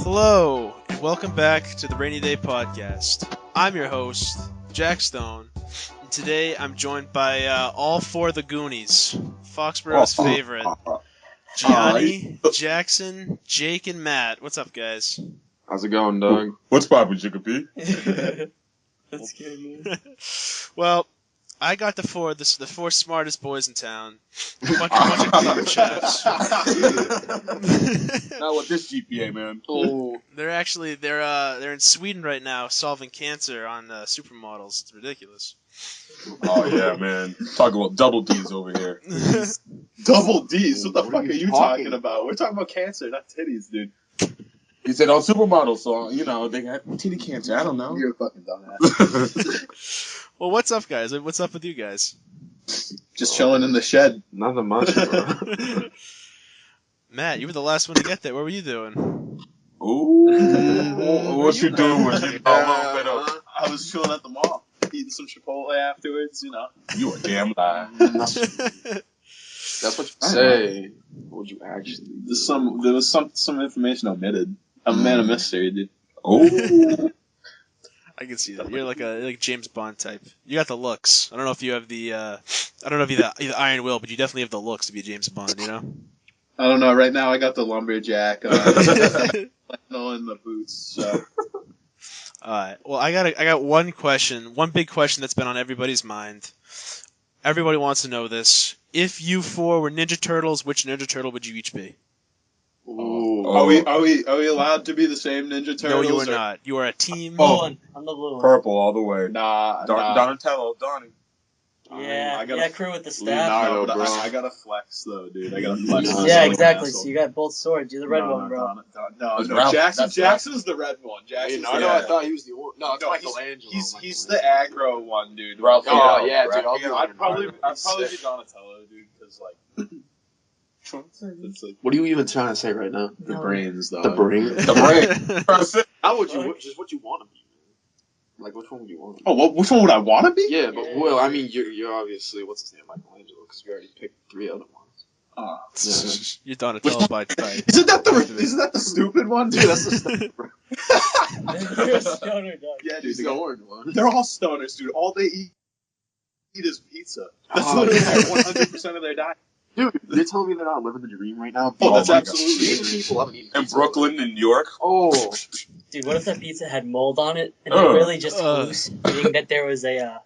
Hello, and welcome back to the Rainy Day Podcast. I'm your host, Jack Stone, and today I'm joined by all four of the Goonies, Foxborough's favorite, Gianni, Jackson, Jake, and Matt. What's up, guys? How's it going, dog? What's poppin', Chickapee? That's good, man. Well, I got the four smartest boys in town. Bunch of clever chaps. Not with this GPA, man. Oh, They're in Sweden right now solving cancer on supermodels. It's ridiculous. Oh, yeah, man. Talk about double D's over here. double D's. What the fuck are you talking talking about? We're talking about cancer, not titties, dude. He said on supermodels, so, they got titty cancer. I don't know. You're a fucking dumbass. Well, what's up, guys? What's up with you guys? Just chilling in the shed. Nothing much, bro. Matt, you were the last one to get there. What were you doing? Ooh. What you doing with it? I was chilling at the mall, eating some Chipotle afterwards, You a damn lie. That's what you say. What would you actually do? There was some information omitted. I'm a man of mystery, dude. Oh. I can see that. You're like James Bond type. You got the looks. I don't know if you have the the iron will, but you definitely have the looks to be James Bond. You know. I don't know. Right now, I got the lumberjack flannel and the boots. So. Alright. Well, I got one question, one big question that's been on everybody's mind. Everybody wants to know this. If you four were Ninja Turtles, which Ninja Turtle would you each be? Ooh. Are we allowed to be the same Ninja Turtles? No, you are not. You are a team. I'm the blue one. Purple all the way. Nah. Donatello, Donnie. Yeah, I gotta- crew with the staff. Leonardo, No, but bro. I gotta flex though, dude. I gotta flex. Yeah, on Yeah, this exactly. asshole. So you got both swords. You're the red one, bro. That's No. Ralph. Jackson's That's the red one. Jackson's I the know. red I thought he was the orange. No, it's No, Michelangelo. He's the aggro one, dude. Ralph. Oh, yeah, dude. I'd probably be Donatello, dude, because like it's like What are you even trying to say right now? the brains, though. The brain. The brain. How would you? Just what you want to be, man. Like, which one would you want? Oh, which one would I want to be? Yeah, but well, I mean, you're obviously what's his name, Michelangelo, because you already picked 3 other ones. Yeah. You're Donatello by Isn't that the stupid one, dude? That's the stupid. You're a stoner dog. Yeah, dude. He's the orange one. They're all stoners, dude. All they eat is pizza. That's Oh, literally yeah. 100% of their diet. Dude, you're telling me they're not living the dream right now? Oh, that's my absolutely These true. people haven't eaten In pizza. Brooklyn, in New York. Oh, Dude, what if that pizza had mold on it and Ugh. they're really just hallucinating that there was a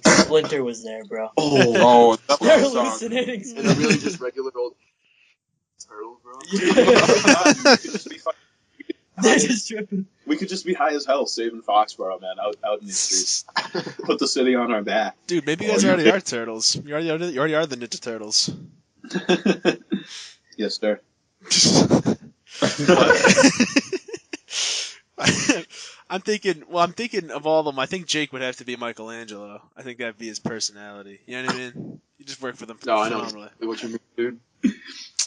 splinter was there, bro? Oh, that's They're what I'm talking. hallucinating. and they're really just regular old turtles, bro. They're just tripping. We could just be high as hell saving Foxborough, man, out in these streets. Put the city on our back. Dude, maybe you guys already are turtles. You already are the Ninja Turtles. Yes, sir. I'm thinking of all of them. I think Jake would have to be Michelangelo. I think that'd be his personality. You know what I mean? You just work for them No, I know phenomenally. what you mean, dude.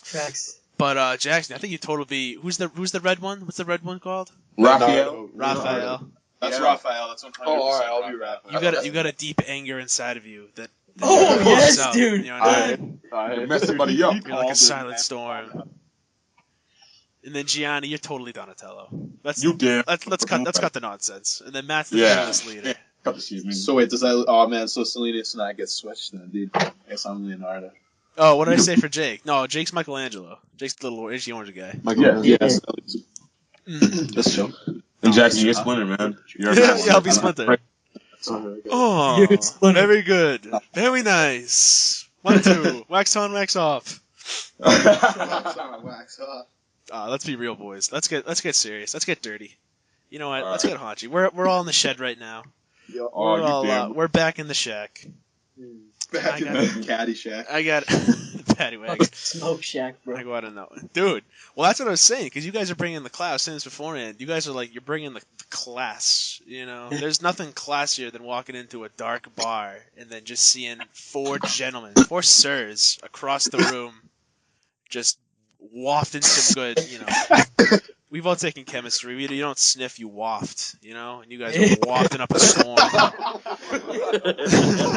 Tracks. But Jackson, I think you totally be who's the red one? What's the red one called? Raphael. Raphael. That's Yeah. Raphael. That's 100%. Oh, all right, I'll be Raphael. You got a deep anger inside of you that Oh, comes yes, out, dude. You know what I mean? You're messing somebody up. You're like a silent storm. And then Gianni, you're totally Donatello. You damn. Let's cut the nonsense. And then Matt's the Yeah. fearless leader. Cut the seasoning. So wait, does that? Oh man, so Salinas and I get switched then, dude. I guess I'm Leonardo. Oh, what did I say for Jake? No, Jake's Michelangelo. Jake's the orange guy. Yes. Mm. That's chill. And Jackson, you're Splinter, man. You're Yeah, I'll be Splinter. Oh, Oh, You're Splinter. very good. Very nice. 1, 2. Wax on, wax off. Wax off. Let's be real, boys. Let's get serious. Let's get dirty. You know what? All Let's right. get haunchy. We're all in the shed right now. Oh, you damn. We're back in the shack. Back in I the caddy shack. I got patty wagon. Smoke shack, I bro. go out and know, dude. Well, that's what I was saying because you guys are bringing the class. Since beforehand, you guys are you're bringing the class. You know, there's nothing classier than walking into a dark bar and then just seeing 4 gentlemen, 4 sirs across the room, just wafting some good. You know, we've all taken chemistry. You don't sniff, you waft. You know, and you guys are wafting up a storm.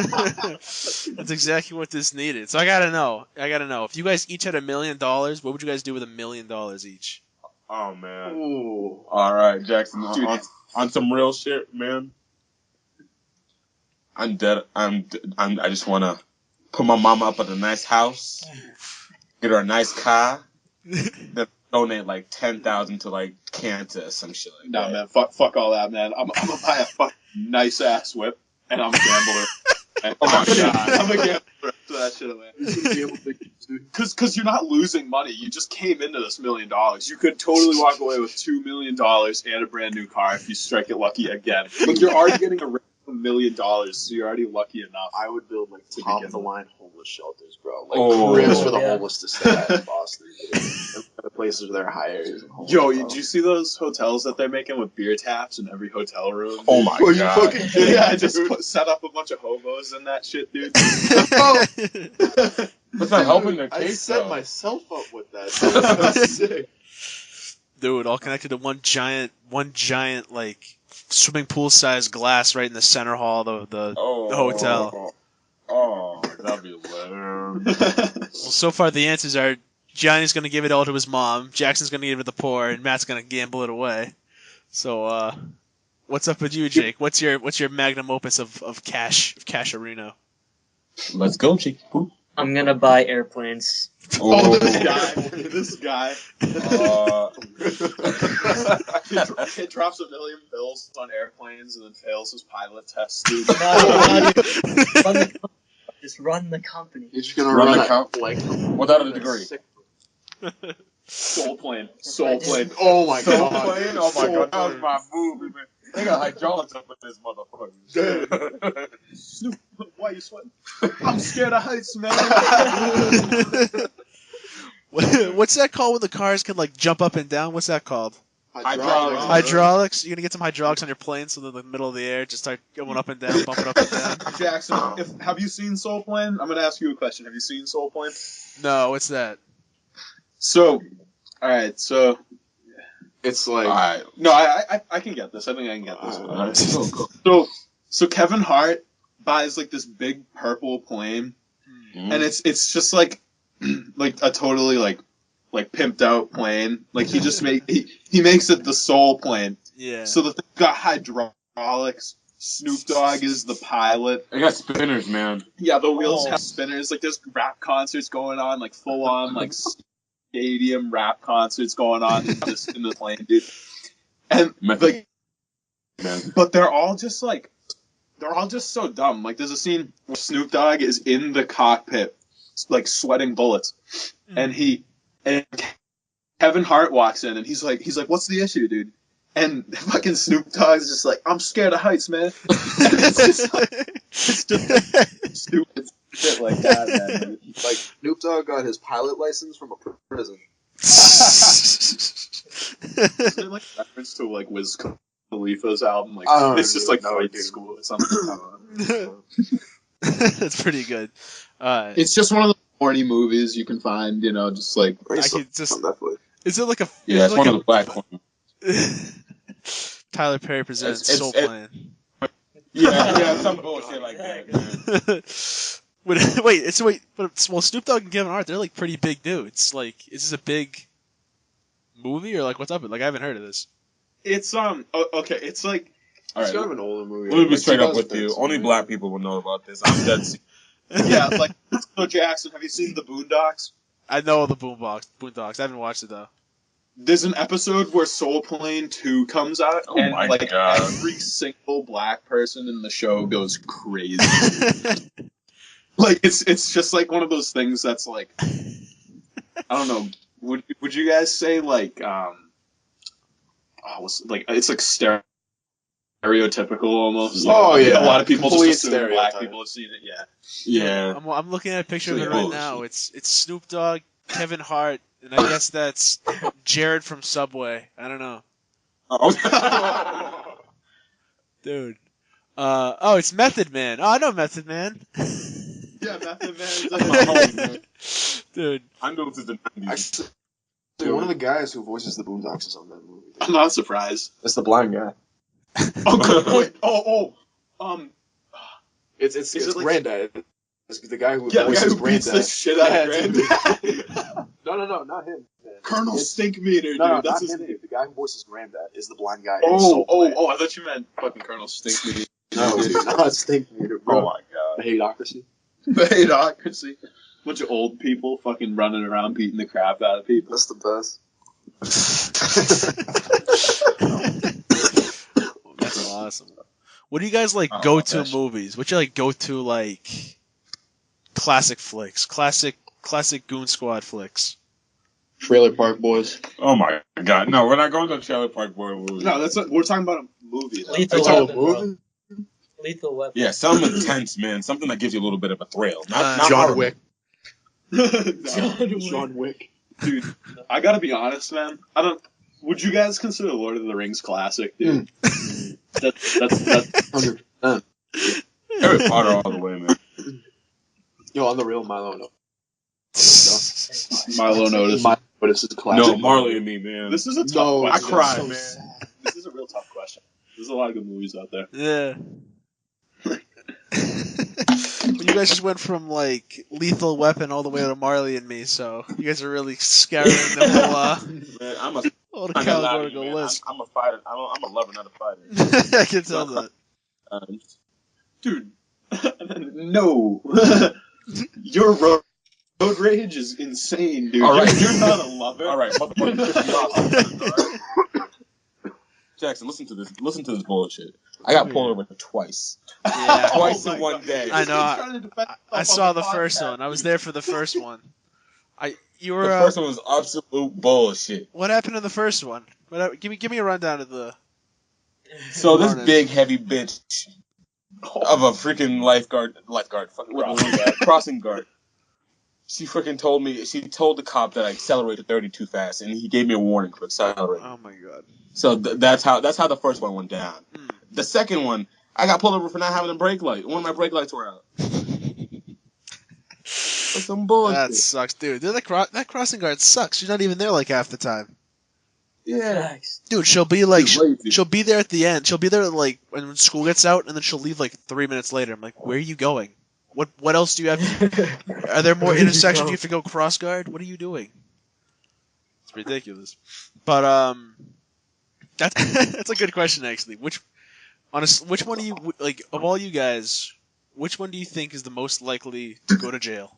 That's exactly what this needed. So I gotta know if you guys each had $1 million, what would you guys do with $1 million each? Oh man. Ooh. All right, Jackson. Dude. On some real shit, man. I'm dead. I just want to put my mama up at a nice house, get her a nice car, then donate like 10,000 to like cancer or some shit like Nah, that. man, fuck all that, man. I'm gonna buy a fucking nice ass whip, and I'm a gambler. And Oh my God. I'm a gambler after that shit, man. Because you're not losing money. You just came into this $1 million. You could totally walk away with $2 million and a brand new car if you strike it lucky again. Like you're already getting a $1 million, so you're already lucky enough. I would build like To top begin of the with. line homeless shelters, bro. Like Oh. cribs for the Yeah. homeless to stay at in Boston. And the places where they're higher. Yo, did you see those hotels that they're making with beer taps in every hotel room? Dude? Oh my Are you God. fucking kidding? Yeah, I just set up a bunch of hobos in that shit, dude. That's not helping the I case, set though. myself up with that. That's sick. Dude, all connected to one giant like swimming pool sized glass right in the center hall of the hotel. Oh, that'd be lit. Well, so far the answers are Gianni's gonna give it all to his mom, Jackson's gonna give it to the poor, and Matt's gonna gamble it away. So, what's up with you, Jake? What's your magnum opus of cash-arino? Let's go, Chief. I'm gonna buy airplanes. Oh, this guy. Kid drops $1 million bills on airplanes and then fails his pilot test, dude. Just run the company. You're just gonna Run run the a count like without a degree. Soul plane. Oh my So god. playing? Oh my God, that was my movie, man. They got hydraulics up in this motherfucker. Snoop, why are you sweating? I'm scared of heights, man. What's that called when the cars can like jump up and down? What's that called? Hydraulics. Hydraulics. You're gonna get some hydraulics on your plane, so that in the middle of the air just start going up and down, bumping up and down. Jackson, have you seen Soul Plane? I'm gonna ask you a question. Have you seen Soul Plane? No, what's that? So, alright, so It's like Alright. no, I can get this. I think I can get this one. Alright. So Kevin Hart buys like this big purple plane, and it's just like a totally like pimped out plane. Like he just he makes it the Soul Plane. Yeah. So the thing got hydraulics. Snoop Dogg is the pilot. They got spinners, man. Yeah, the wheels have spinners. Like there's rap concerts going on, like full on like stadium rap concerts going on in the plane, dude. And like, Man. but they're all just so dumb. Like there's a scene where Snoop Dogg is in the cockpit, like sweating bullets, and Kevin Hart walks in and he's like, what's the issue, dude? And fucking Snoop Dogg's just like, I'm scared of heights, man. And it's just like, stupid shit like that, man. like Snoop Dogg got his pilot license from a prison. Is it like reference to like Wiz Khalifa's album? Like I don't it's just like know, flight dude. school or something. I don't know. That's pretty good. It's just one of the corny movies you can find, just like I could just. On Netflix. Is it like a? Yeah, it's like one a, of the black ones. Tyler Perry presents It's- Soul it- Plane. Yeah, some bullshit like that. Man. But Snoop Dogg and Kevin Hart, they're like pretty big dudes. Like, is this a big movie or like what's up? Like, I haven't heard of this. it's okay. It's like all It's right. kind of an older movie. Let me be like straight up with you. 2013. Only black people will know about this. I'm dead serious. Yeah, like so Jackson, have you seen the Boondocks? I know the Boondocks. I haven't watched it though. There's an episode where Soul Plane 2 comes out, Oh and my like God. every single black person in the show goes crazy. Like it's just like one of those things that's like I don't know. Would you guys say like it's like stereotypical almost? Oh, Like, yeah. a lot of people Complete just assume black stereotype. people have seen it. Yeah. Yeah. I'm looking at a picture of it It's right bullshit. now. It's Snoop Dogg, Kevin Hart, and I guess that's Jared from Subway. I don't know, Oh. dude. It's Method Man. Oh, I know Method Man. Yeah, Method Man. Dude. I know since the 90s. Actually, one of the guys who voices the Boondocks is on that movie. I'm not surprised. It's the blind guy. Oh, wait. It's Is it like- Granddad. It's the guy who Yeah, the guy voices who beats Granddad. the shit out of Yeah, Granddad. No, not him. Man. Colonel Stinkmeater, dude. No, That's not his him, name. dude. The guy who voices Granddad is the blind guy. and he's so blind. I thought you meant fucking Colonel Stinkmeater. No, dude, not Stinkmeater, bro. Oh my god. The Hateocracy. The Hateocracy. Bunch of old people fucking running around beating the crap out of people. That's the best. That's awesome. What do you guys like Oh, go to that's- movies? What you like go to like classic flicks, classic Goon Squad flicks? Trailer Park Boys. Oh my god! No, we're not going to a Trailer Park Boy movie. No, we're talking about a movie. Though. Lethal Oh, Weapon, bro. movie? Lethal Weapon. Yeah, something intense, man. Something that gives you a little bit of a thrill. Not John horror. Wick. No, John Wick. dude, I gotta be honest, man. Would you guys consider Lord of the Rings classic, dude? That's 100%. Harry Potter all the way, man. Yo, on the real Milo, no. Milo Notice. Milo Notice is a classic. No, Marley and me, man. This is a tough No, question. I cried, so man. sad. This is a real tough question. There's a lot of good movies out there. Yeah. Well, you guys just went from like Lethal Weapon all the way to Marley and Me, so you guys are really scouring the whole Man, I'm a whole I'm not gonna lie to you, categorical man. list. I'm a fighter. I'm a lover, not a fighter. I can tell that. Dude, no. Your road rage is insane, dude. All right. You're not a lover. All right, motherfucker. Jackson, listen to this. Listen to this bullshit. I got pulled over twice. Yeah. Twice Oh in my one God. day. I know. Trying to defend I himself saw on the first podcast. one. I was there for the first one. You were. The first one was absolute bullshit. What happened in the first one? Give me a rundown of the. So this Morning. big heavy bitch of a freaking lifeguard, fucking crossing guard. She freaking told me. She told the cop that I accelerated 30 too fast, and he gave me a warning for accelerating. Oh my god. So that's how the first one went down. Mm. The second one, I got pulled over for not having a brake light. One of my brake lights were out. That's some bullshit. That sucks, dude. That crossing guard sucks. She's not even there like half the time. Yeah. Facts. Dude, she'll be like, She's lazy. she'll be there at the end. She'll be there like when school gets out, and then she'll leave like 3 minutes later. I'm like, where are you going? What else do you have? Are there more Where did you intersections go? you have to go cross guard? What are you doing? It's ridiculous. But that's a good question actually. Which one do you like of all you guys? Which one do you think is the most likely to go to jail?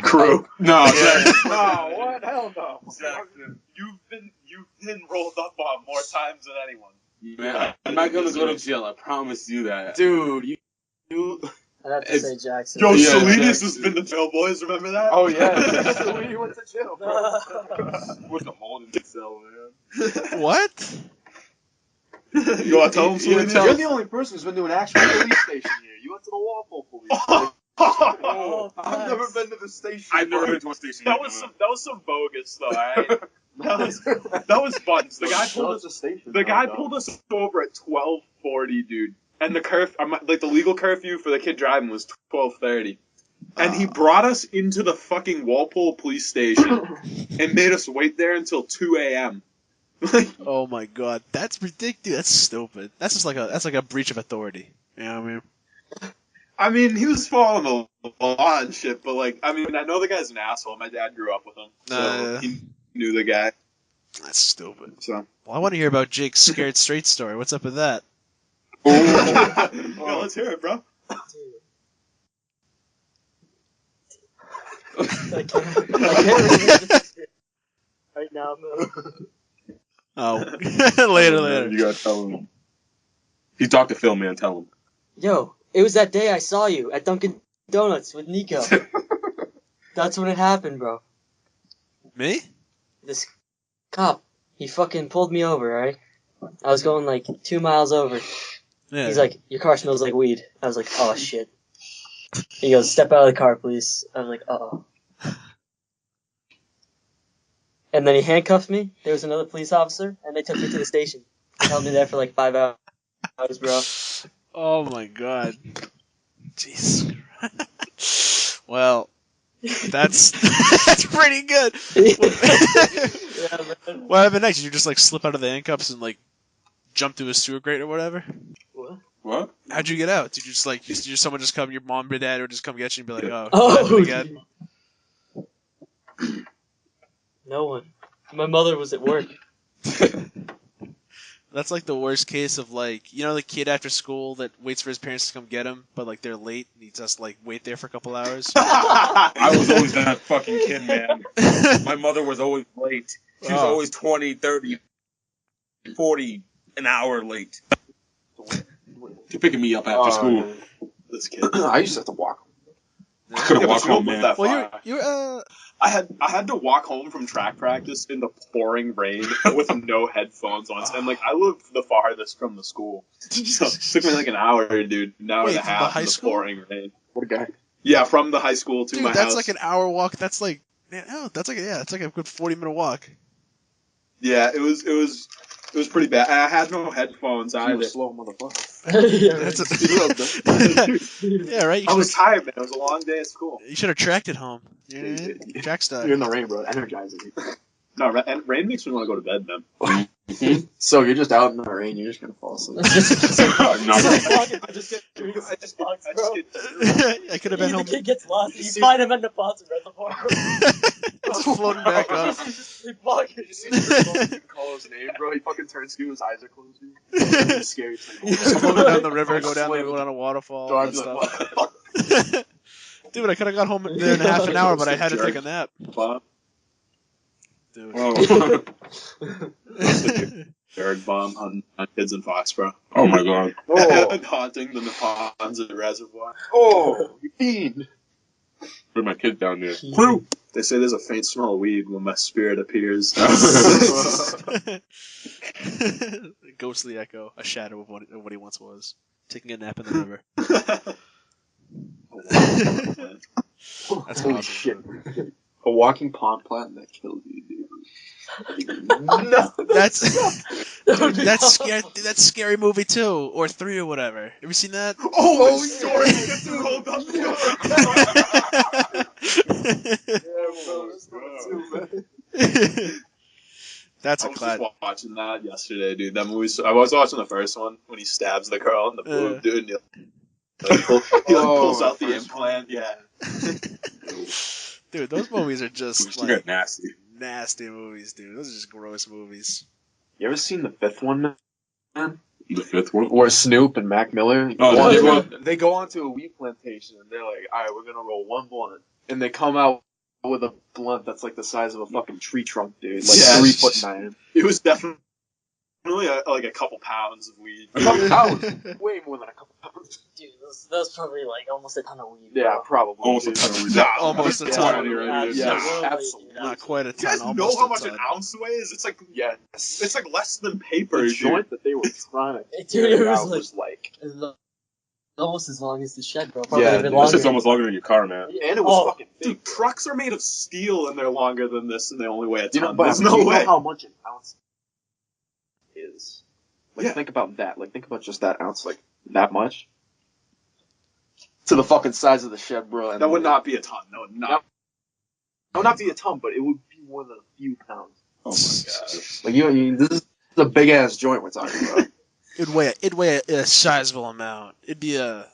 Crew. No, Yeah. Jackson. No, what? Hell no. Jackson, you've been rolled up on more times than anyone. Man, I'm not gonna go to jail. I promise you that. Dude, you. I'd have to It's- say Jackson. Yo, Yeah, Salinas Jackson. has been to jail, boys. Remember that? Oh, yeah. So we went to jail, bro. With the hole in the cell, man. What? You want to tell him, You Salinas? tell- You're the only person who's been to an actual police station here. You went to the Walpole police. Oh, I've never facts. been to the station. I've never bro. been to a station. That was some bogus though. Alright? that was fun. The guy pulled us. the station. The guy pulled us over at 12:40, dude. And the the legal curfew for the kid driving was 12:30. And he brought us into the fucking Walpole police station and made us wait there until 2 a.m. Oh my god, that's ridiculous. That's stupid. That's just like a breach of authority. You know what I mean? I mean, he was following the law and shit, but like, I mean, I know the guy's an asshole. My dad grew up with him, so he knew the guy. That's stupid. So, Well, I want to hear about Jake's scared straight story. What's up with that? yeah, let's hear it, bro. I can't remember right now, man. Oh, later. You gotta tell him. You talk to Phil, man. Tell him. Yo, it was that day I saw you at Dunkin' Donuts with Nico. That's when it happened, bro. Me? This cop, he fucking pulled me over, right? I was going like 2 miles over. Yeah. He's like, your car smells like weed. I was like, oh shit. He goes, step out of the car, please. I was like, uh-oh. And then he handcuffed me. There was another police officer, and they took me to the station. They held me there for like 5 hours, bro. Oh my god. Jeez. Well, that's that's pretty good. Yeah, man. What happened next? Did you just like slip out of the handcuffs and like jump through a sewer grate or whatever? What? What? How'd you get out? Did you just like someone just come, your mom or dad, or just come get you and be like, oh, Oh, happened again? No one. My mother was at work. That's like the worst case of like, you know, the kid after school that waits for his parents to come get him, but like they're late and he just like wait there for a couple hours. I was always that fucking kid, man. My mother was always late. She was Oh. always 20, 30, 40 an hour late. To picking me up after school. This kid. I used to have to walk. I couldn't walk home, man. That Well, far. you're I had to walk home from track practice in the pouring rain with no headphones on, and like I lived the farthest from the school, so it took me like an hour, dude, an hour Wait, and a from the half high in the school? pouring rain. What a guy. Yeah, from the high school to dude. my That's house. like an hour walk. That's like, man, oh, that's like a good 40-minute walk. Yeah, it was pretty bad. And I had no headphones You either. were slow, motherfucker. Yeah, That's right. yeah, right. I was tired, man. It was a long day at school. You should have tracked it home. You know what I mean? Track star. You're in the rain, bro. Energizing you. No, and rain makes me want to go to bed, man. So you're just out in the rain. You're just gonna fall asleep. I could have been The home. kid gets lost. You find him in the Ponce Reservoir. Just floating back up. Sleep walking. You see you call his name, bro. He fucking turns to you. His eyes are closed. It's scary. Just floating down the river, go down a waterfall and stuff. Dude, I could have got home there in half an hour, but I had to take a nap. Bomb. Dude. Oh. Jared bomb on kids in Foxborough. Oh my god. Haunting the Neponset Reservoir. Oh, you fiend. Put my kid down there. Woo! They say there's a faint smell of weed when my spirit appears. Ghostly echo, a shadow of what he once was, taking a nap in the river. That's Holy awesome. shit. A walking pond plant that kills you, dude. No. That's That's scary movie 2 or 3 or whatever. Have you seen that? Oh, story gets rolled up. That's I a was class. just watching that yesterday, dude. That movie. I was watching the first one when he stabs the girl in the boob, dude. And he pulls out the implant. Yeah. Dude, those movies are just You're like nasty. nasty movies, dude. Those are just gross movies. You ever seen the fifth one, man? The fifth one? Where Snoop and Mac Miller Oh, they go onto a weed plantation and they're like, all right, we're gonna roll one blunt, and they come out with a blunt that's like the size of a fucking tree trunk, dude, like Yeah. 3'9". It was definitely like a couple pounds of weed. A couple pounds, way more than a couple pounds. Dude, that's probably like almost a ton of weed. Yeah, bro. probably. Almost a dude. ton of weed. Nah, Almost a Yeah, ton. dude. Yeah, Absolutely. Not quite a You guys ton. know Almost how a much ton. an ounce weighs? It's like Yes. it's like less than paper. The dude. joint that they were trying to Dude, it carry was out like- was like, Almost as long as the shed, bro. Probably Yeah, a bit dude. This longer. shit's almost longer than your car, man. and it was fucking big. Dude, trucks are made of steel and they're longer than this, and they only weigh a You know, ton. but There's do no you way. know how much an ounce is? Like, Yeah. think about that. Like, think about just that ounce. Like, that much? To the fucking size of the shed, bro. And That would not be a ton. That would not. That would not be a ton, but it would be more than a few pounds. Oh my god. Like, this is a big ass joint we're talking about. It'd weigh a sizable amount. It'd be a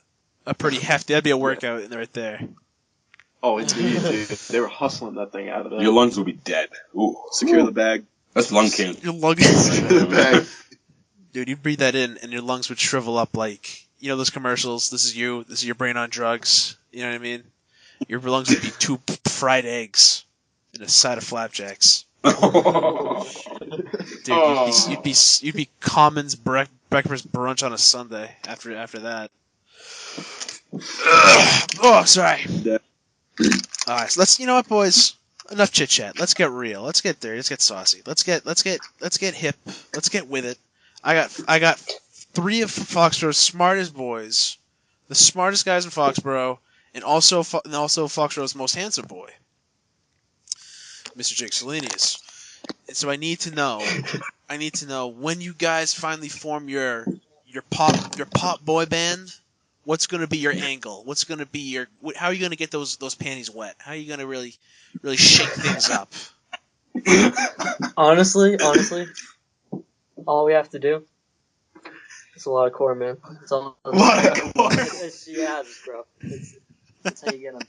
pretty hefty. That'd be a workout in right there. Oh, indeed, dude. They were hustling that thing out of there. Your lungs will be dead. Ooh. Secure the bag. That's lung cancer. Your lungs, The bag. dude, you'd breathe that in, and your lungs would shrivel up like those commercials. This is you. This is your brain on drugs. You know what I mean? Your lungs would be 2 fried eggs and a side of flapjacks. Dude, you'd be Common's breakfast brunch on a Sunday after that. Oh, sorry. Yeah. All right, so let's. You know what, boys? Enough chit chat. Let's get real. Let's get dirty. Let's get saucy. Let's get hip. Let's get with it. I got 3 of Foxborough's smartest boys, the smartest guys in Foxborough, and also Foxborough's most handsome boy, Mr. Jake Salinius. And so I need to know when you guys finally form your pop boy band. What's going to be your angle? What's going to be how are you going to get those panties wet? How are you going to really shake things up? Honestly, all we have to do is a lot of core, man. That's all. A lot of core. She has, bro. That's how you get them.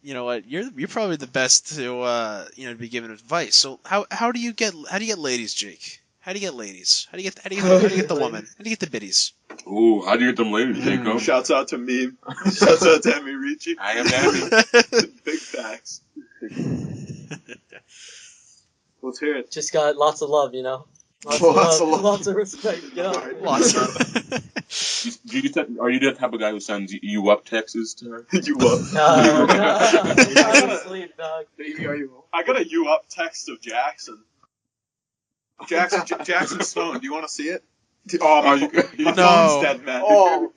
You know what? You're probably the best to to be giving advice. So how do you get ladies, Jake? How do you get ladies? How do you get the woman? How do you get the biddies? Ooh, how do you get them ladies, Jacob? Shouts out to me. Shouts out to Emmy Ricci. I am happy. Big facts. Let's hear it. Just got lots of love, you know. Lots Lots of of love, love. lots of respect, you know. Lots. Are you the type of guy who sends you up texts to her? You up? No, I'm asleep, dog. Baby, are you? I got a you up text of Jackson. Jackson Stone. Do you want to see it? Oh, my No. phone's dead, man. Oh.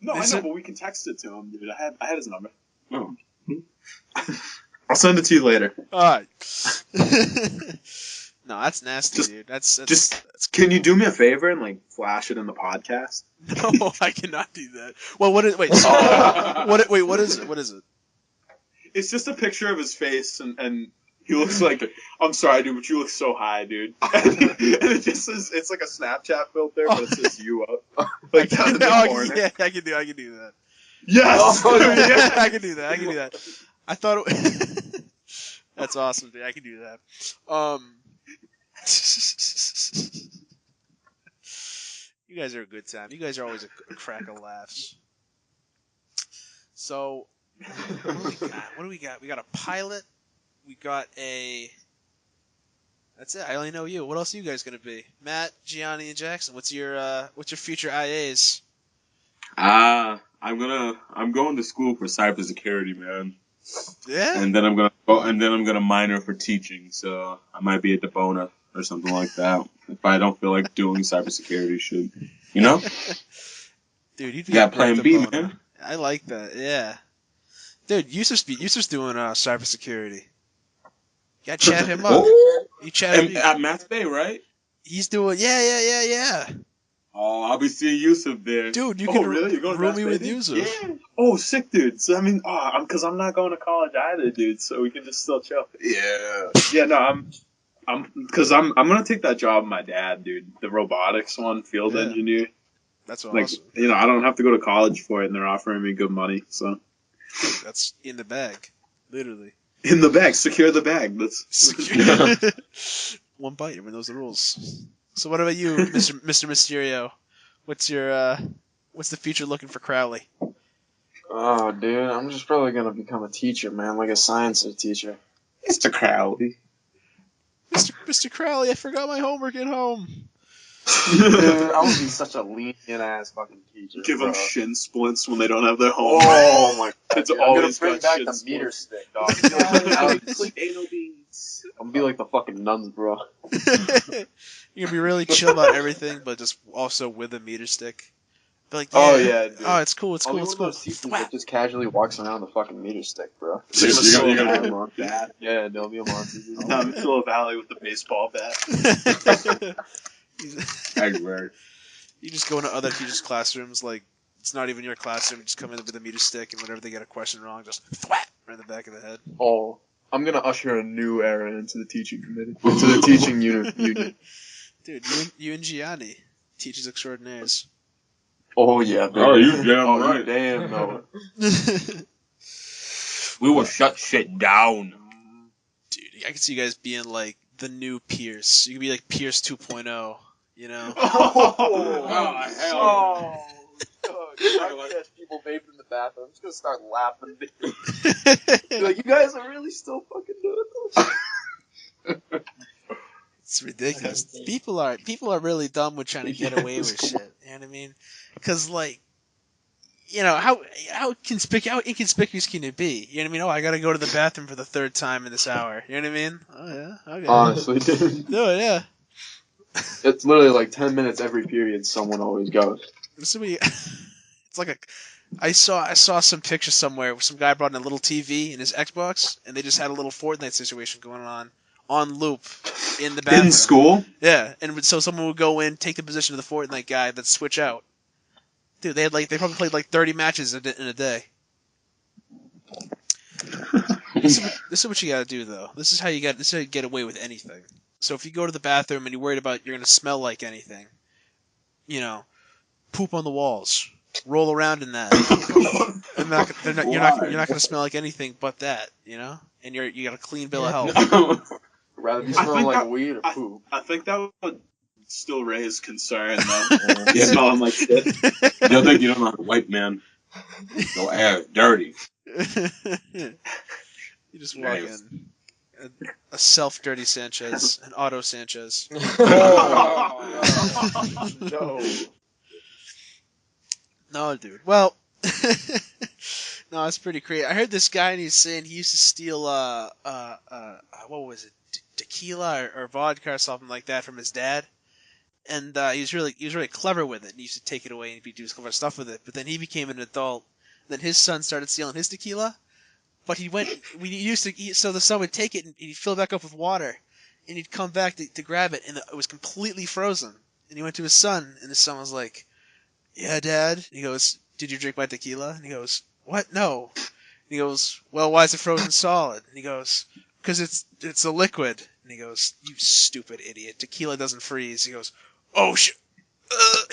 No, I Is know, it- but we can text it to him, dude. I had his number. Oh. I'll send it to you later. All right. No, that's nasty, Just- dude. That's Can you do me a favor and like flash it in the podcast? no, I cannot do that. Well, what is wait? So, what is it? What is it? It's just a picture of his face, and he looks like, I'm sorry, dude, but you look so high, dude. And it just says, it's like a Snapchat filter, but it says you up. Like down in the corner. Yeah, I can do that. Yes! Oh, dude, yeah. I can do that. I thought it that's awesome, dude. I can do that. You guys are a good time. You guys are always a crack of laughs. So, what do we got? We got a pilot. We got a. That's it. I only know you. What else are you guys gonna be? Matt, Gianni, and Jackson. What's your future IAs? I'm going to school for cybersecurity, man. Yeah. And then I'm gonna minor for teaching, so I might be at the Bona or something like that if I don't feel like doing cybersecurity shit. You know? Dude, you'd You got great Plan to B, Bona. man. I like that. Yeah. Dude, Yusuf's doing cybersecurity. You gotta chat him up. Oh, You chat him. at Math Bay, right? He's doing. Yeah. Oh, I'll be seeing Yusuf there. Dude, you Oh, can really? You're going to room Mass me with Bay, dude? Yusuf. Yeah. Oh, sick, dude. So, I mean, because I'm not going to college either, dude, so we can just still chill. Yeah. Yeah, no, I'm gonna take that job with my dad, dude. The robotics one, field Yeah. engineer. That's Like, awesome. I don't have to go to college for it, and they're offering me good money. So, Dude, that's in the bag, literally. in the bag, secure the bag. One bite. Everyone knows the rules. So, what about you, Mr. Mysterio? What's the future looking for Crowley? Oh, dude, I'm just probably gonna become a teacher, man, like a science teacher. Mr. Crowley. Mr. Crowley, I forgot my homework at home. Dude, I would be such a lenient ass fucking teacher. Give them bro. shin splints when they don't have their homework. Oh my god! It's Dude, I'm gonna always bring got back shin the splints. meter stick, dog. Click anal beads. I'm gonna be like the fucking nuns, bro. You're gonna be really chill about everything, but just also with a meter stick. Be like, Oh yeah, dude. Oh, it's cool. It's I'll cool. be It's one of cool. those teachers that just casually walks around with a fucking meter stick, bro. You're gonna be be a monster. Yeah, they'll be a monster. Dude. Down in Philo Valley with the baseball bat. Right. You just go into other teachers' classrooms, like it's not even your classroom. You just come in with a meter stick, and whenever they get a question wrong, just thwap right in the back of the head. Oh, I'm gonna usher a new era into the teaching committee, into the teaching union. Dude, you and Gianni, teachers extraordinaires. Oh yeah, baby. Oh, you damn Oh, right. you damn no. We will shut shit down. Dude, I can see you guys being like the new Pierce. You could be like Pierce 2.0, you know? Oh, I catch people vaping in the bathroom. I'm just gonna start laughing. Be like, you guys are really still fucking doing this? It's ridiculous. People are really dumb with trying to get away with shit. You know what I mean? Because like, you know how inconspicuous can it be? You know what I mean? Oh, I gotta go to the bathroom for the third time in this hour. You know what I mean? Oh yeah, okay. Honestly, dude. Do it, yeah. It's literally like 10 minutes every period. Someone always goes. It's like a. I saw some picture somewhere where some guy brought in a little TV in his Xbox, and they just had a little Fortnite situation going on loop in the bathroom. In school? Yeah, and so someone would go in, take the position of the Fortnite guy, then switch out. Dude, they probably played like 30 matches in a day. This is what you gotta do though. This is how you get away with anything. So if you go to the bathroom and you're worried about you're gonna smell like anything, you know, poop on the walls. roll around in that. And you're not going to smell like anything but that, you know. And you got a clean bill of health. Rather be I smelling think like that- weed or poop. I think that would still raise concern, though. Yeah. Smelling like shit. They'll think you don't know how to wipe, man. No air, dirty. You just walk Nice. in. A self-dirty Sanchez, an auto Sanchez. No. No, dude. Well, no, it's pretty crazy. I heard this guy and he's saying he used to steal what was it, tequila or vodka or something like that from his dad, and he was really clever with it. And he used to take it away and he'd do clever stuff with it. But then he became an adult. Then his son started stealing his tequila. But so the son would take it and he'd fill it back up with water, and he'd come back to grab it, and it was completely frozen. And he went to his son, and his son was like, "Yeah, Dad." And he goes, "Did you drink my tequila?" And he goes, "What? No." And he goes, "Well, why is it frozen solid?" And he goes, "'Cause it's a liquid." And he goes, "You stupid idiot! Tequila doesn't freeze." He goes, "Oh shit!"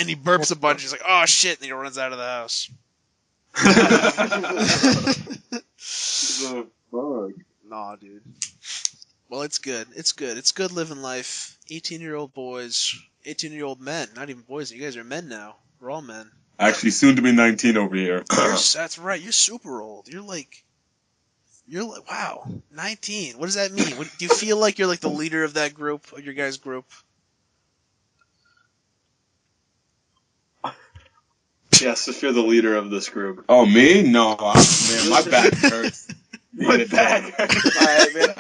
And he burps a bunch. He's like, "Oh shit!" And he runs out of the house. The fuck? Nah, dude. Well, it's good. It's good. It's good living life. 18-year-old boys, 18-year-old men. Not even boys. You guys are men now. We're all men. Actually, soon to be 19 over here. That's right. You're super old. You're like, wow, 19. What does that mean? Do you feel like you're like the leader of that group, of your guys' group? Yes, if you're the leader of this group. Oh, me? No, man, my back hurts. My back hurts. Man,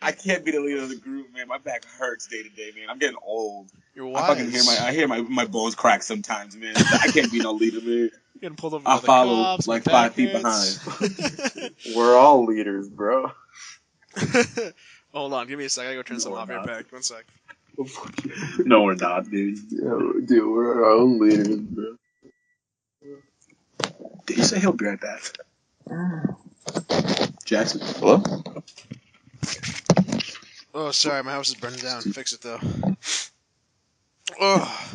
I can't be the leader of the group, man. My back hurts day to day, man. I'm getting old. You're I fucking hear my bones crack sometimes, man. I can't be no leader, man. You're getting pulled over I by the follow cops. like my 5 back feet hurts. We're all leaders, bro. Hold on, give me a sec. I gotta go turn something off. Be right back. 1 sec. No, we're not, dude. Yo, dude, we're our own leaders, bro. Did you say he'll be right back? Jackson? Hello? Oh, sorry, my house is burning down. Fix it though. Oh.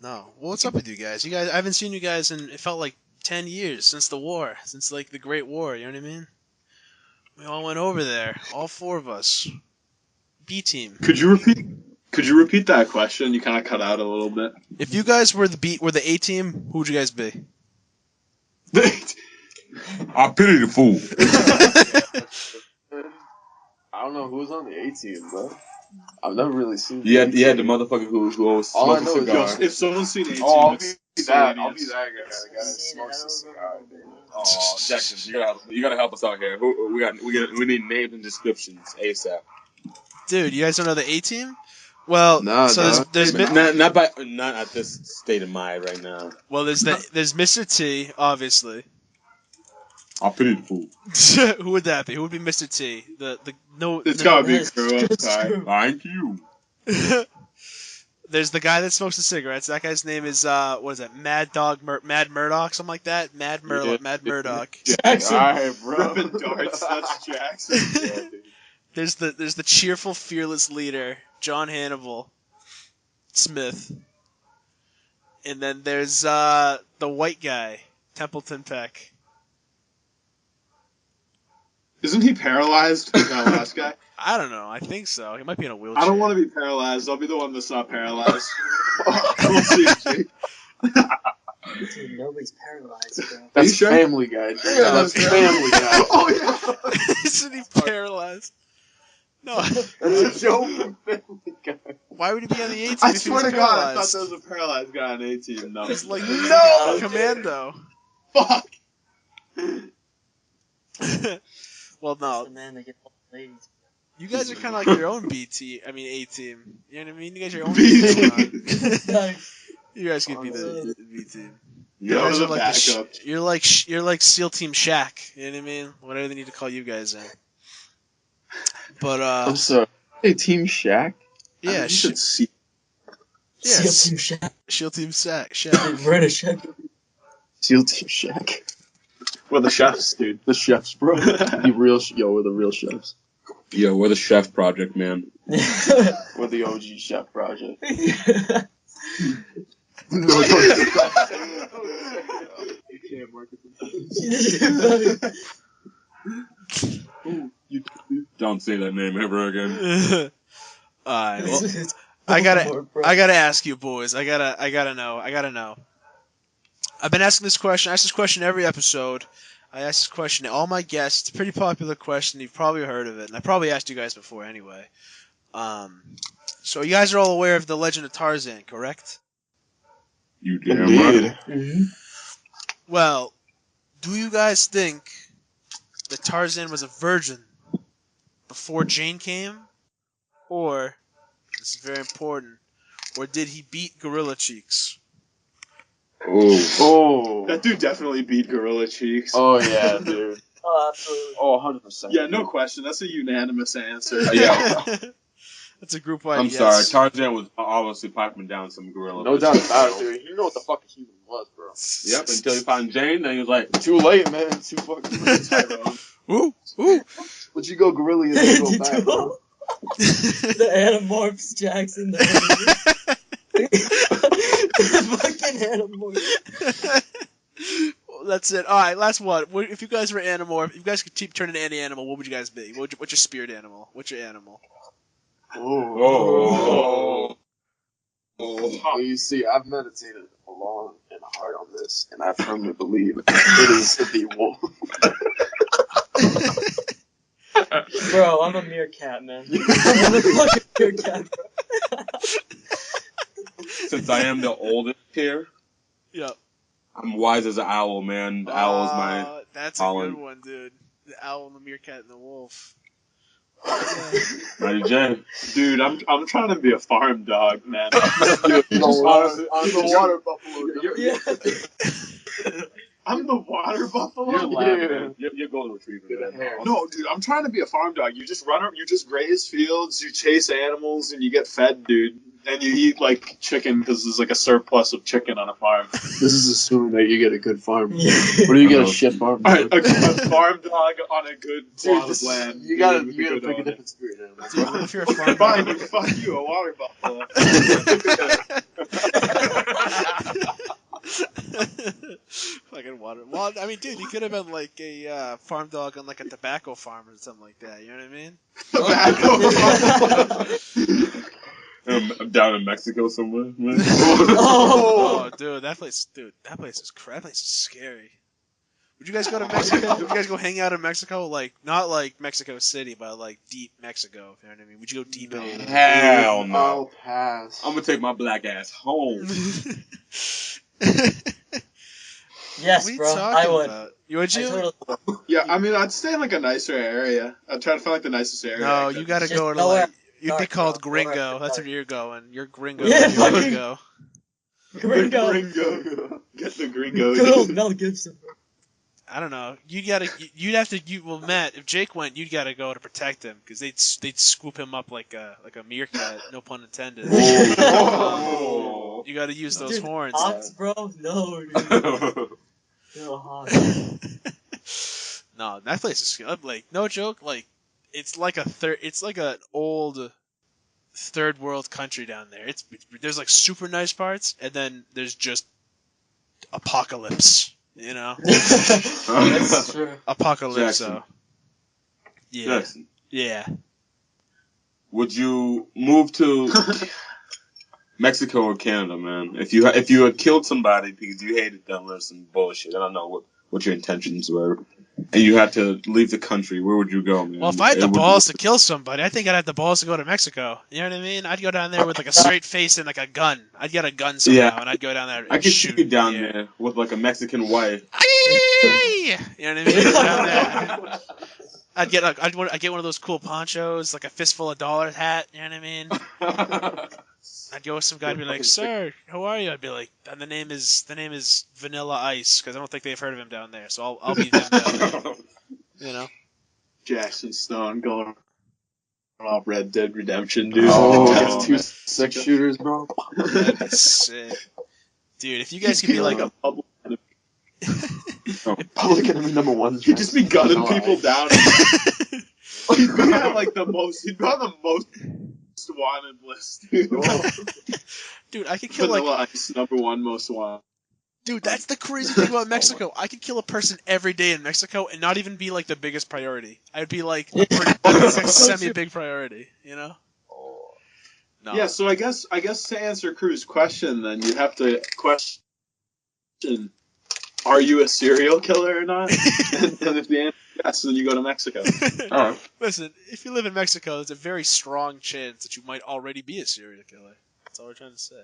No. Well, what's up with you guys? I haven't seen you guys in, it felt like 10 years since the war, since like the Great War, you know what I mean? We all went over there, all 4 of us. B team. Could you repeat that question? You kind of cut out a little bit. If you guys were the A team, who would you guys be? I pity the fool. I don't know who's on the A team, bro. I've never really seen. Yeah, the motherfucker who always All I smokes a know is cigar. If someone's seen 18, Oh, I'll it's be that. I'll Salinas. be that guy. The guy that smokes a cigar. Dude. Oh, Jackson, you gotta help us out here. We need names and descriptions ASAP. Dude, you guys don't know the A team? Well, Nah, so dog. there's Not at this state of mind right now. well, there's Mr. T, obviously. I pity the fool. Who would that be? Who would be Mr. T? It's gotta be Yes, Kuro. it's Sorry. true. Thank you. There's the guy that smokes the cigarettes. That guy's name is what is it? Mad Murdoch, something like that. Mad Murdoch. Jackson. Alright, bro. Ripping darts. That's Jackson. Yeah, dude. There's the cheerful, fearless leader, John Hannibal Smith. And then there's the white guy, Templeton Peck. Isn't he paralyzed? That last guy. I don't know. I think so. He might be in a wheelchair. I don't want to be paralyzed. I'll be the one that's not paralyzed. We'll see, Jake. Dude, nobody's paralyzed, bro. Are That's you sure? Family Guy. Dude. Yeah, That's that's Family Guy. Oh yeah. Isn't he paralyzed? No. That's a joke from Family Guy. Why would he be on the A team? I if he was swear to God, I thought paralyzed? there was a paralyzed guy on 18. No. He's like No! a commando. Fuck. Well, no. The man that gets all the ladies. You guys are kind of like your own A team. You know what I mean? You guys are your own B team. You guys could be the B team. You Yo, guys the are like backup. you're like SEAL Team Shaq. You know what I mean? Whatever they need to call you guys in. But I'm sorry. Hey, Team Shaq? yeah, You should see. yes, Seal Team Shaq. SEAL Team Shaq. British Shaq. SEAL Team Shaq. We're the chefs, dude. The chefs, bro. The real, we're the real chefs. Yo, we're the Chef Project, man. We're the OG Chef Project. No, don't. You can't market Don't say that name ever again. Alright, well, It's I Voldemort, bro. gotta ask you boys. I gotta know. I've been asking this question. I ask this question every episode. I ask this question to all my guests. It's a pretty popular question. You've probably heard of it, and I probably asked you guys before anyway. So you guys are all aware of the Legend of Tarzan, correct? You damn right. Mhm. Well, do you guys think that Tarzan was a virgin before Jane came, or this is very important, or did he beat Gorilla Cheeks? Oh. Oh. That dude definitely beat Gorilla Cheeks. Oh yeah, dude. Oh, absolutely. Oh, 100%. Yeah, no question. That's a unanimous answer. Yeah. That's a group wide I'm yes. sorry. Tarzan was obviously piping down some gorilla. No doubt about it, dude. You know what the fuck a human was, bro. Yep, until he found Jane, then he was like, Too late, man. Too fucking late, Tyrone. Ooh, ooh. Once you go gorilla, you Did go you back, do bro. the Animorphs, Jackson? The fucking Animorphs. Well, that's it. All right, last one. If you guys were animal, if you guys could turn into any animal, what would you guys be? What's your spirit animal? What's your animal? oh. Well, you see, I've meditated long and hard on this, and I firmly believe it is the wolf. Bro, I'm a meerkat, man. I'm a fucking meerkat, bro. Since I am the oldest here, Yep. I'm wise as an owl, man. The owl is my... That's Colin. a good one, dude. The owl, and the meerkat, and the wolf. Mighty J. Dude, I'm trying to be a farm dog, man. Dude, Just honestly, honestly, I'm the water buffalo. Yeah. I'm the water buffalo. You're laughing. Man. You're golden retriever, man. No, dude, I'm trying to be a farm dog. You just you just graze fields, you chase animals, and you get fed, dude. And you eat like chicken because there's like a surplus of chicken on a farm. This is assuming that you get a good farm. Yeah. What do you get a shit farm? A farm dog on a good Dude, plot of land. you gotta with a pick a good owner. different spirit animal. Dude, what if you're a farm Fine, dog? but fuck you, a water buffalo. Fucking water. Well, I mean, dude, you could have been like a farm dog on like a tobacco farm or something like that. You know what I mean? I'm down in Mexico somewhere, man. Oh, dude, that place is crap. That place is scary. Would you guys go to Mexico? Would you guys go hang out in Mexico? Like, not like Mexico City, but like deep Mexico. You know what I mean? Would you go deep in? Hell no. I'll pass. I'm gonna take my black ass home. Yes, What are you bro. talking I would. about? Would I you? totally. Yeah, I mean, I'd stay in like a nicer area. I'd try to find like the nicest area. No, I could. you gotta Just go to nowhere like. You'd be dark, called bro. Nowhere Gringo. That's dark. where you're going. You're Gringo. Yeah, You're fucking- Gringo. Gringo. Gringo. Get the gringo. Good old Mel Gibson, bro. I don't know. You'd have to. Well, Matt, if Jake went, you'd gotta go to protect him because they'd swoop him up like a meerkat. No pun intended. Oh. You gotta use those Dude, horns. Hawks, bro? No, dude. No Hawks. No, that place is like no joke. Like it's like It's like an old third world country down there. There's like super nice parts, and then there's just apocalypse. You know, That's true. apocalypse. Jackson. Yeah, Jackson, yeah. would you move to Mexico or Canada, man? If you had killed somebody because you hated them or some bullshit, I don't know what your intentions were, and you had to leave the country, where would you go, man? Well, if I had the balls to kill somebody, I think I'd have the balls to go to Mexico. You know what I mean? I'd go down there with like a straight face and like a gun. I'd get a gun somehow, Yeah. and I'd go down there and I could shoot. see you down in the air. there with like a Mexican wife. You know what I mean? Down there. I'd get one of those cool ponchos, like a fistful of dollars hat. You know what I mean? I'd go with some guy and be like, "Sir, how are you?" I'd be like, "And the name is Vanilla Ice," because I don't think they've heard of him down there. So I'll be them down there. You know? Jackson Stone going off Red Dead Redemption, dude. Oh, Oh. it's 2 6-shooters, bro. That'd be sick, dude. If you guys could be like a public. Public enemy number 1. He'd just be gunning people down. He'd be on like the most. He'd be on the most most wanted list, dude. Dude, I could kill like Vanilla Ice, #1 most wanted. Dude, that's the crazy thing about Mexico. I could kill a person every day in Mexico and not even be like the biggest priority. I'd be like a semi-big priority, you know? No. Yeah, so I guess to answer Cruz's question, then you'd have to question: are you a serial killer or not? and if the answer is yes, then you go to Mexico. All right. Listen, if you live in Mexico, there's a very strong chance that you might already be a serial killer. That's all we're trying to say.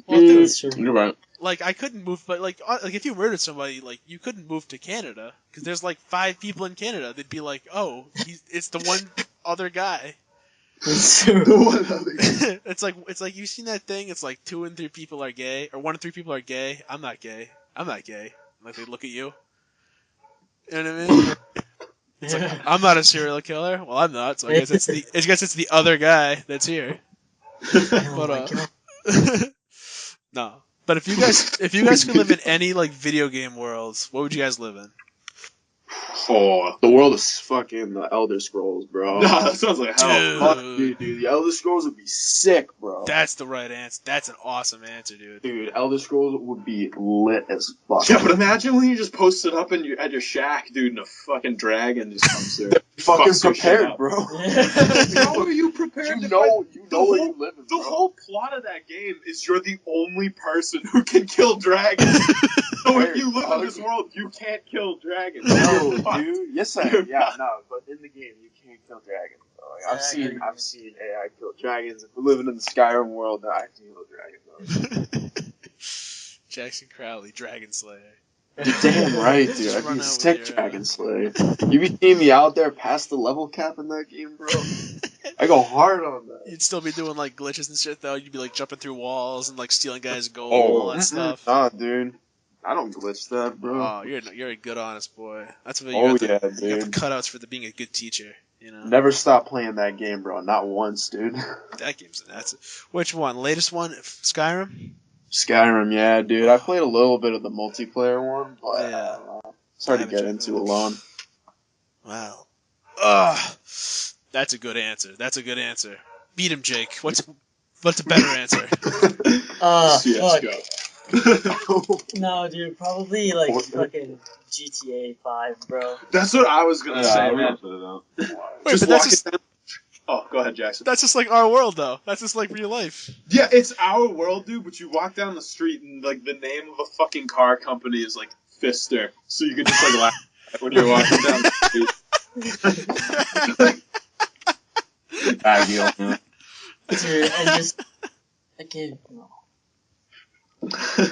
Well, dude, That's true. You're right. like I couldn't move, but like if you murdered somebody, like you couldn't move to Canada because there's like 5 people in Canada. They'd be like, oh, it's the one other guy. It's true. The one other guy. it's like you've seen that thing. It's like 2 and 3 people are gay, or 1 and 3 people are gay. I'm not gay. I'm not gay. Like they look at you. You know what I mean? It's like, I'm not a serial killer. Well, I'm not. So I guess it's the other guy that's here. Oh But my God. no. But if you guys could live in any like video game worlds, what would you guys live in? Oh, the world is fucking the Elder Scrolls, bro. No, that sounds like hell. Fuck you, dude. The Elder Scrolls would be sick, bro. That's the right answer. That's an awesome answer, dude. Dude, Elder Scrolls would be lit as fuck. Yeah, but imagine when you just post it up at your shack, dude, and a fucking dragon just comes through. Fucking Fucks your shit prepared, up. bro. How are you prepared? You to know the where whole- you live, The bro. whole plot of that game is you're the only person who can kill dragons. So if you live in this world, you can't kill dragons. No, You're fucked. dude. Yes, I. You're Yeah, fucked. no. But in the game, you can't kill dragons. Bro. Like, Exactly. I've seen AI kill dragons. If we're living in the Skyrim world, I can kill dragons. Jackson Crowley, Dragon Slayer. You're damn right, dude. Just I'd run be a out with sick your, dragon slayer. You be seeing me out there past the level cap in that game, bro. I go hard on that. You'd still be doing like glitches and shit though. You'd be like jumping through walls and like stealing guys' gold and all that stuff. Nah, dude. I don't glitch that, bro. Oh, you're a good honest boy. That's what Oh, you got yeah, you got the dude. cutouts for being a good teacher. You know Never stop playing that game, bro. Not once, dude. that game's that's which one? Latest one? Skyrim? Skyrim, yeah, dude. I played a little bit of the multiplayer one, but Yeah. I don't know. It's hard I to haven't get checked into it out. alone. Wow. That's a good answer. That's a good answer. Beat him, Jake. What's a better answer? Fuck. CS:GO. No, dude, probably like fucking GTA 5, bro. That's what I was gonna say, man. Wait, Just but that's walk just it down. Oh, go ahead, Jackson. that's just like our world though. That's just like real life. Yeah, it's our world, dude, but you walk down the street and, like, the name of a fucking car company is, like, Fister. So you can just, like, laugh when you're walking down the street. Ideal, man. Dude, and just again, no.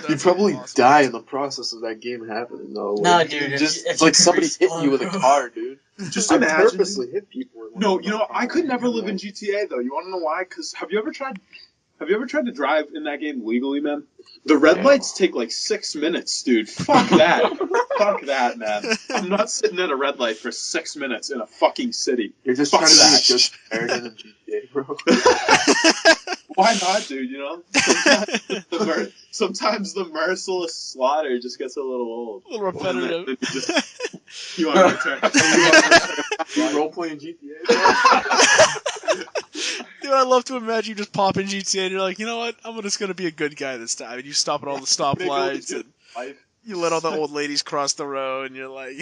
You probably die in the process of that game happening, though. Nah, Like, dude, you just, if it's like you somebody hit respawn, you with a bro. car, dude. Just I imagine. purposely hit people. No, you know, I could never live in GTA, though. You want to know why? Because have you ever tried to drive in that game legally, man? The red lights take like 6 minutes, dude. Fuck that. Fuck that, man. I'm not sitting at a red light for 6 minutes in a fucking city. You're just Fuck trying to that. be a good Samaritan in GTA, bro. Why not, dude? You know, sometimes the merciless slaughter just gets a little old. A little repetitive. And then you want to return. You role playing GTA, bro? Dude, I love to imagine you just pop in GTA and you're like, you know what? I'm just gonna be a good guy this time. And you stop at all the stoplights and you let all the old ladies cross the road and you're like,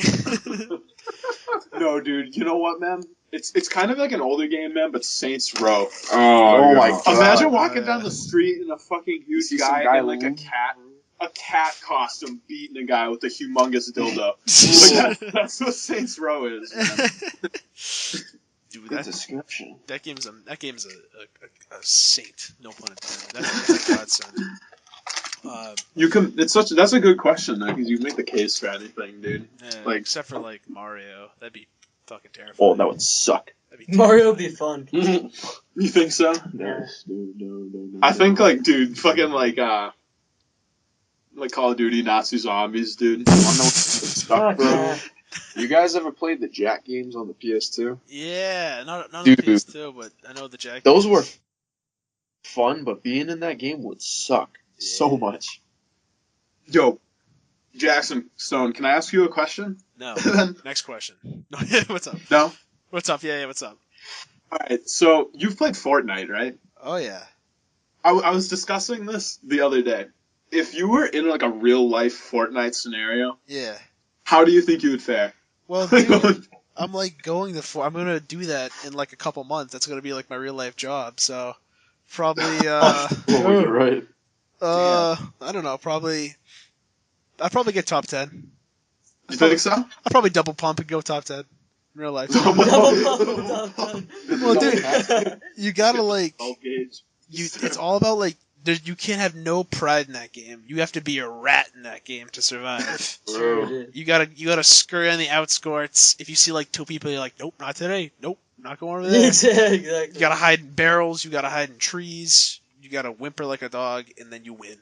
No, dude. You know what, man? It's kind of like an older game, man, but Saints Row. Oh my God. Imagine walking down the street and a fucking huge see some guy guy in like lean. a cat costume beating a guy with a humongous dildo. Like that's what Saints Row is, man. dude, Good description. that game's a saint. No pun intended. That's a godsend. You can. That's a good question though, because you can make the case for anything, dude. Yeah, Like- except for like Mario, that'd be fucking terrifying. Oh, that would suck. That'd be Mario would be fun. You think so? No, dude, no. I think like, dude, fucking like Call of Duty Nazi zombies, dude. I know what suck, Fuck bro. that. You guys ever played the Jack games on the PS2? Yeah, not on Dude. PS2, but I know the Jack. Those were fun, but being in that game would suck so much. Yo, Jackson Stone, can I ask you a question? No. Then- Next question. What's up? No. What's up? Yeah, what's up? Alright, so you've played Fortnite, right? Oh yeah. I was discussing this the other day. If you were in like a real life Fortnite scenario, Yeah. how do you think you would fare? Well, dude, I'm like going to I'm gonna do that in like a couple months. That's gonna be like my real life job. So probably Oh, you're right. I don't know. I'll probably get top 10. You think so? I'll probably double pump and go top 10 in real life. Double pump, Well, dude, you gotta like 12 gauge. it's all about like you can't have no pride in that game. You have to be a rat in that game to survive. Sure did. You gotta scurry on the outskirts. If you see like two people, you're like, nope, not today. Nope, not going over there. Exactly. You gotta hide in barrels. You gotta hide in trees. You gotta whimper like a dog, and then you win.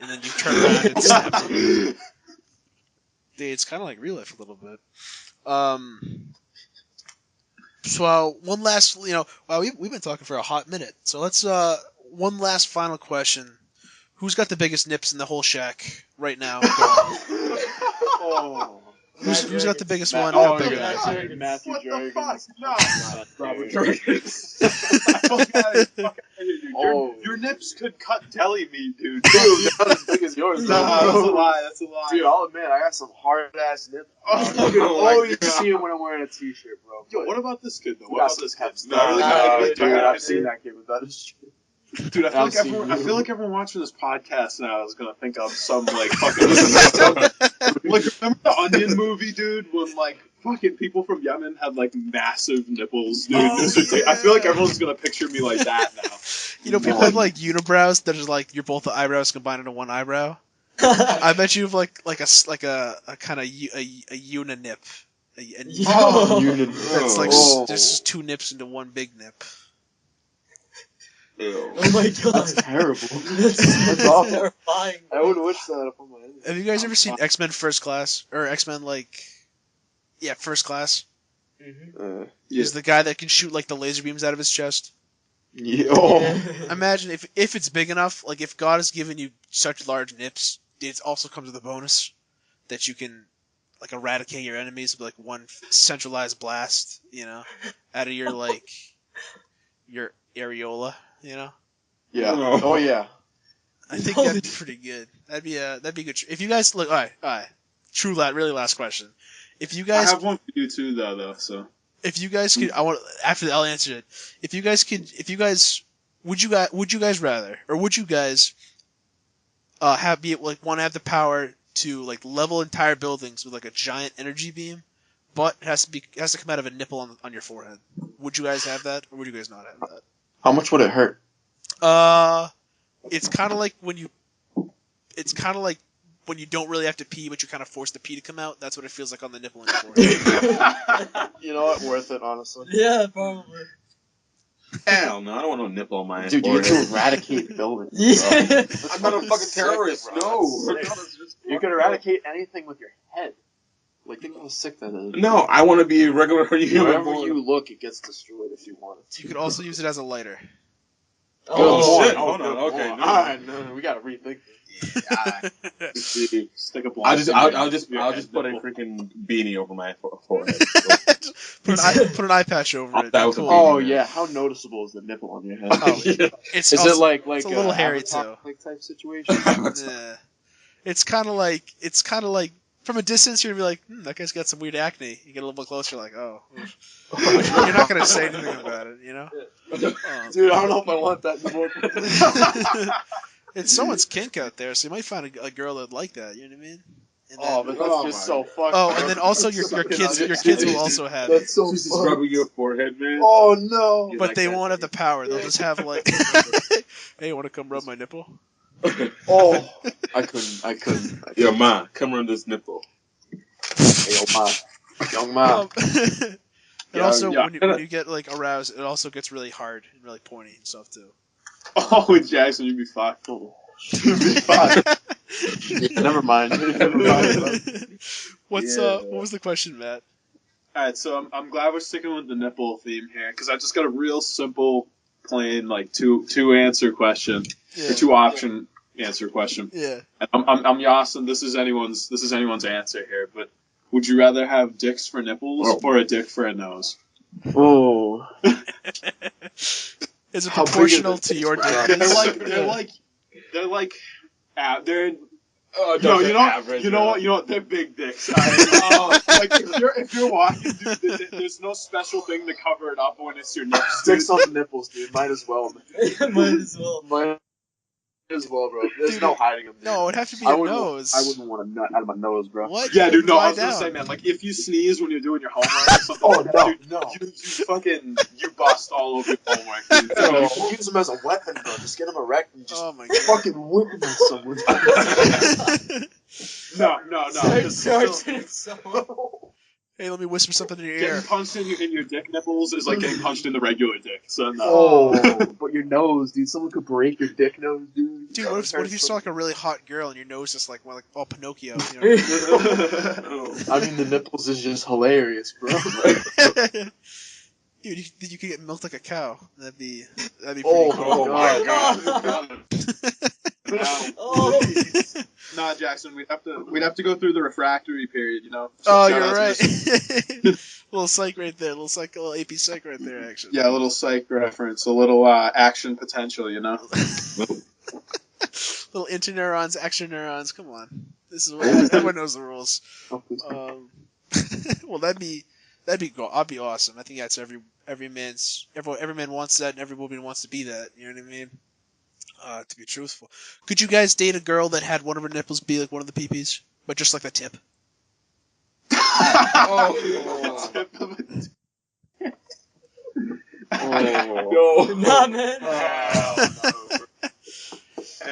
And then you turn around and snap. Dude, it's kind of like real life a little bit. So one last, wow, we've been talking for a hot minute. So let's one last final question. Who's got the biggest nips in the whole shack right now? Oh. Who's got the biggest one? Oh, Big yeah. guy. Matthew What the Jergens. fuck? No. Robert Jergens. Fuck out of here, dude. Oh. Your nips could cut deli meat, dude. Dude, they're not as big as yours. Nah, that's a lie. That's a lie. Dude, I'll admit, I got some hard ass nips. Oh, You can my always God. see it when I'm wearing a t-shirt, bro. Yo, what about this kid though? You What got about some this kid? peps. No, Dude, I've seen that kid, but that is true. Dude, I feel I've like seen everyone. you. I feel like everyone watching this podcast now is gonna think I'm some like fucking. Like, remember the Onion movie, dude? When like fucking people from Yemen had like massive nipples, dude. Oh, I feel like everyone's gonna picture me like that now. People have like unibrows that are like you're both the eyebrows combined into one eyebrow. I bet you have like a kind of a uninip. Yo. That's like Oh. there's just two nips into one big nip. Ew. Oh my god. That's terrible. That's awful. terrifying. I would wish that upon my enemy. Have you guys ever seen X-Men First Class or X-Men First Class? Mm-hmm. Is the guy that can shoot like the laser beams out of his chest? Oh. Imagine if it's big enough, like if God has given you such large nips, it also comes with a bonus that you can like eradicate your enemies with like one centralized blast, out of your your areola, Yeah. Oh. Oh yeah. I think that'd be pretty good. That'd be good. If you guys look, all right. True, really last question. If you I guys, have one for you too, though. So if you guys could, I'll answer it. If you guys, would you guys rather, or would you guys, want to have the power to like level entire buildings with like a giant energy beam, but it has to come out of a nipple on your forehead? Would you guys have that, or would you guys not have that? How much would it hurt? It's kind of like when you don't really have to pee, but you're kind of forced to pee to come out. That's what it feels like on the nipple on your forehead. You know what? Worth it, honestly. Yeah, probably. Hell no, I don't want no nipple on my Dude, you forehead. need to eradicate buildings. Yeah. I'm not a fucking terrorist. No. You can eradicate anything with your head. Like, think how sick that is. No, I want to be a regular human. Wherever you look, it gets destroyed if you want it to. You could also use it as a lighter. Oh, shit. Oh, Hold on. good Okay. point. no. Alright, no, we gotta rethink this. stick a blind. I'll just put a freaking beanie over my forehead. Put an eye patch over it. That was Cool. Oh yeah, how noticeable is the nipple on your head? Oh, Yeah. It's Is also, it like it's a little hairy Avatar, too. like type situation? Yeah. It's kind of like from a distance you're gonna be like, that guy's got some weird acne. You get a little bit closer, like, oh, you're not gonna say anything about it, Dude, I don't know if I want that anymore. It's someone's kink out there, so you might find a girl that'd like that. You know what I mean? And then, Oh, but that's just so fucked. oh, and then also your kids will also have it. That's so Just fucked. rubbing your forehead, man. Oh no. You But like they that, won't have the dude? power. They'll just have like, hey, you want to come rub my nipple? Oh, I couldn't. Yo, ma, come run this nipple. Hey, yo, ma. Young ma. And Yeah, also, yeah. when you get like aroused, it also gets really hard and really pointy and stuff too. Oh, with Jackson, you'd be fucked. You'd be fine. Never mind. Never mind. What was the question, Matt? All right, so I'm glad we're sticking with the nipple theme here because I just got a real simple, plain like two answer question, Yeah. or two option answer question. Yeah. And I'm Yasin. This is anyone's answer here. But would you rather have dicks for nipples Oh. or a dick for a nose? Oh. Oh. Is it How big proportional is it? to your dick? They're like, they're. Oh, No, they're you know, average, you know what? You know what? They're big dicks. Like if you're walking, dude, there's no special thing to cover it up when it's your nips. Dicks on the nipples, dude. Might as well. Might as well. Might as well, bro. There's Dude, no hiding them. No, it'd have to be I your wouldn't. nose. I wouldn't want a nut out of my nose, bro. What? Yeah, dude. No, Lie I was gonna down. say, man. Like if you sneeze when you're doing your homework or something, Oh no, dude, no. you bust all over your homework. Dude. No, use them as a weapon, bro. Just get them erect and just Oh my god. fucking whip them at someone. No. 'cause Starts in itself. Hey, let me whisper something in your getting ear. punched in your dick nipples is like getting punched in the regular dick. So no. Oh, but your nose, dude. Someone could break your dick nose, dude. Dude, what if you saw like a really hot girl and your nose is like all Pinocchio? You know? I mean, the nipples is just hilarious, bro. Dude, you could get milked like a cow. That'd be pretty Oh, cool. my God. Oh. Nah, Jackson, we'd have to go through the refractory period, you know. Oh, Shout you're out to right. this- Little psych right there. Little AP psych right there, actually. Yeah, a little psych reference, a little action potential, you know. Little interneurons, extraneurons. Come on. This is everyone knows the rules. Well, that'd be I'd be awesome. I think that's every man wants that, and every woman wants to be that. You know what I mean? To be truthful, could you guys date a girl that had one of her nipples be like one of the peepees, but just like the tip? No. Nah, man.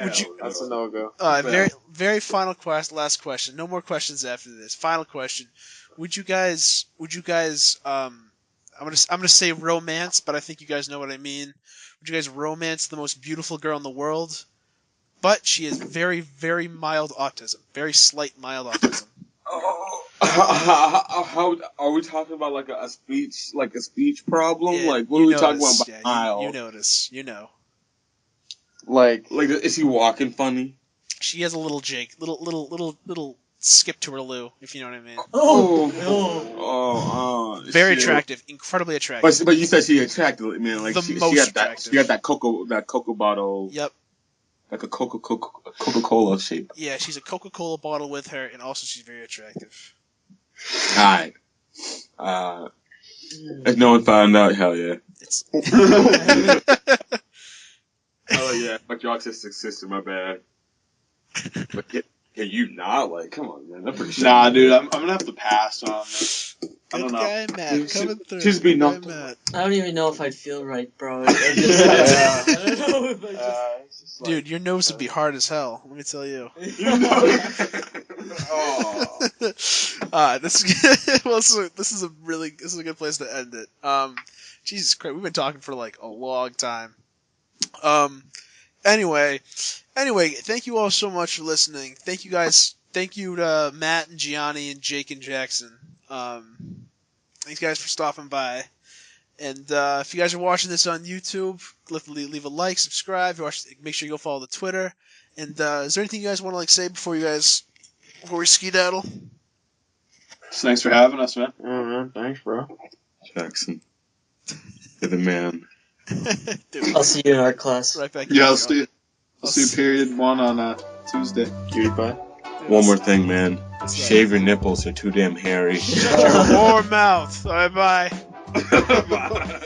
Would you? That's a no-go. Very final last question. No more questions after this. Final question. Would you guys I'm gonna say romance, but I think you guys know what I mean. Would you guys romance the most beautiful girl in the world, but she has very, very mild autism, very slight mild autism? How are we talking about like a speech problem? Yeah, like what are we talking about? Yeah, Mild? you notice. You know. Like is he walking funny? She has a little Jake, little skip to her Lou, if you know what I mean. Very shit. attractive, incredibly attractive. But you said she attractive, man. Like The she most got attractive. She got that cocoa bottle. Yep. Like a Coca-Cola shape. Yeah, she's a Coca-Cola bottle with her, and also she's very attractive. Alright. If no one found out, hell yeah. It's. Oh yeah, fuck your autistic sister, my bad. But yeah, you not like, come on, man. That's pretty shit. Nah, dude, I'm gonna have to pass on this. I Good don't know. guy, Matt, coming through. Just be Good guy, knocked Matt. I don't even know if I'd feel right, bro. I don't know if I just... Dude, your nose would be hard as hell. Let me tell you. This is a good place to end it. Jesus Christ, we've been talking for like a long time. Anyway, thank you all so much for listening. Thank you guys. Thank you to Matt and Gianni and Jake and Jackson. Thanks guys for stopping by. And if you guys are watching this on YouTube, leave a like, subscribe. Make sure you go follow the Twitter. And is there anything you guys want to say before we skedaddle? Thanks for having us, man. Yeah, man. Thanks, bro. Jackson. You're the man. Dude, I'll see you in art class. right back. Yeah, I'll see period 1 on Tuesday. Cutie pie. One more thing, man. What's that? Shave your nipples. They're too damn hairy. Shut your whore mouth. Bye bye. Bye.